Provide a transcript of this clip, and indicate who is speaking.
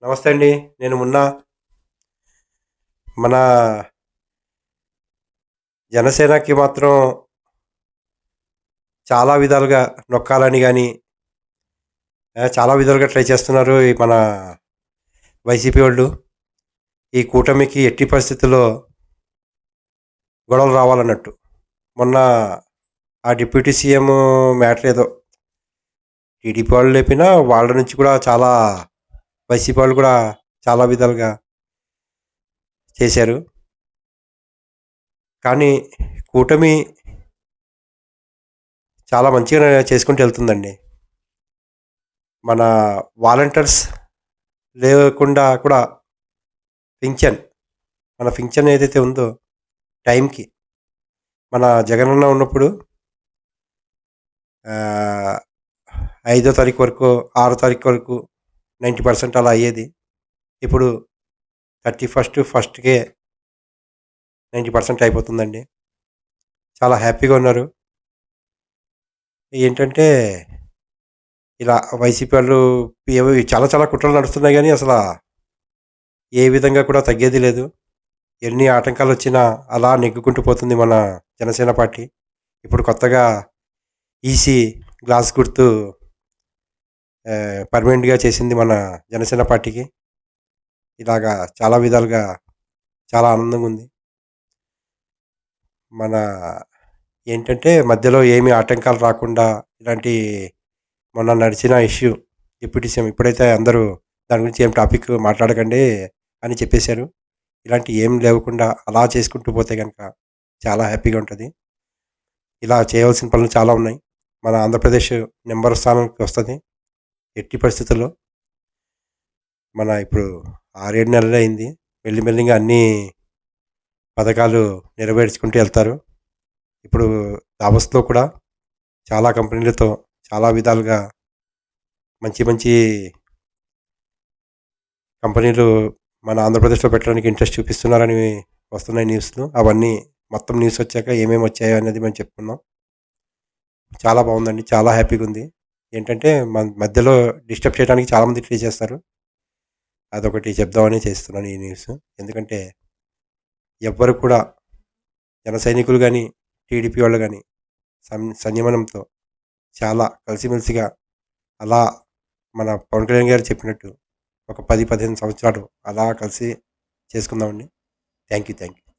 Speaker 1: నమస్తే అండి. నేను మొన్న మన జనసేనకి మాత్రం చాలా విధాలుగా నొక్కాలని గాని, చాలా విధాలుగా ట్రై చేస్తున్నారు. ఈ మన వైసీపీ వోళ్ళు. ఈ కూటమికి ఎట్టి పరిస్థితుల్లో గొడవలు రావాలన్నట్టు. మొన్న ఆ డిప్యూటీ సీఎం మ్యాటర్ ఏదో టీడీపీ వాళ్ళు లేపినా, వాళ్ళ నుంచి కూడా చాలా వైసీపీ వాళ్ళు కూడా చాలా విధాలుగా చేశారు. కానీ కూటమి చాలా మంచిగానే చేసుకుంటూ ఎళ్తుందండి. మన వాలంటీర్స్ లేకుండా కూడా పింఛన్, మన పింఛన్ ఏదైతే ఉందో టైంకి మన జగనన్న ఉన్నప్పుడు ఆహ్, 5 తారీఖు వరకో, 6 తారీఖు వరకు 90% అలా అయ్యేది. ఇప్పుడు 31 ఫస్ట్‌కే 90% అయిపోతుందండి. చాలా హ్యాపీగా ఉన్నారు. ఏంటంటే ఇలా వైసీపీ వాళ్ళు ఏవో చాలా చాలా కుట్రలు నడుస్తున్నాయి గానీ అసల ఏ విధంగా కూడా తగ్గేది లేదు. ఎన్ని ఆటంకాలొచ్చినా అలా నెగ్గుకుంటూ పోతుంది మన జనసేన పార్టీ. ఇప్పుడు కొత్తగా ఈసీ గ్లాస్ గుర్తు పర్మనెంట్‌గా చేసింది మన జనసేన పార్టీకి. ఇలాగా చాలా విధాలుగా చాలా ఆనందంగుంది. మన ఏంటంటే మధ్యలో ఏమి ఆటంకాలు రాకుండా ఇలాంటి మొన్న నడిచిన ఇష్యూ డిప్యూటీ సీఎం ఇప్పుడైతే అందరూ దాని గురించి ఏం టాపిక్ మాట్లాడకండి అని చెప్పేశారు. ఇలాంటియి ఏం లేకుండా అలా చేసుకుంటూ పోతే గనక చాలా హ్యాపీగా ఉంటది. ఇలా చేయవలసిన పనులు చాలా ఉన్నాయి. మన ఆంధ్రప్రదేశ్ నంబర్ స్థానానికి వస్తది. ఎట్టి పరిస్థితుల్లో మన ఇప్పుడు 6, 7 నెలలే అయింది. మెల్లిమెల్లిగా అన్నీ పథకాలు నెరవేర్చుకుంటూ ఎళ్తారు. ఇప్పుడు దావోస్‌లో కూడా చాలా కంపెనీలతో చాలా విధాలుగా మంచి మంచి కంపెనీలు మన ఆంధ్రప్రదేశ్‌లో పెట్టడానికి ఇంట్రెస్ట్ చూపిస్తున్నారని వస్తున్నాయి న్యూస్‌లు. అవన్నీ మొత్తం న్యూస్ వచ్చాక ఏమేమి వచ్చాయో అనేది మేము చెప్పుకుందాం. చాలా బావుందండి. చాలా హ్యాపీగుంది. ఏంటంటే మధ్యలో డిస్టర్బ్ చేయడానికి చాలామంది ట్రై చేస్తారు. అదొకటి చెప్దామని చేస్తున్నాను ఈ న్యూస్. ఎందుకంటే ఎవ్వరు కూడా జన సైనికులు గాని, టీడీపీ వాళ్ళు గాని సంయమనంతో చాలా కలిసిమెలిసిగా అలా మన పవన్ కళ్యాణ్ గారు చెప్పినట్టు ఒక 10, 15 సంవత్సరాలు అలా కలిసి చేసుకుందామండి. Thank you. Thank you.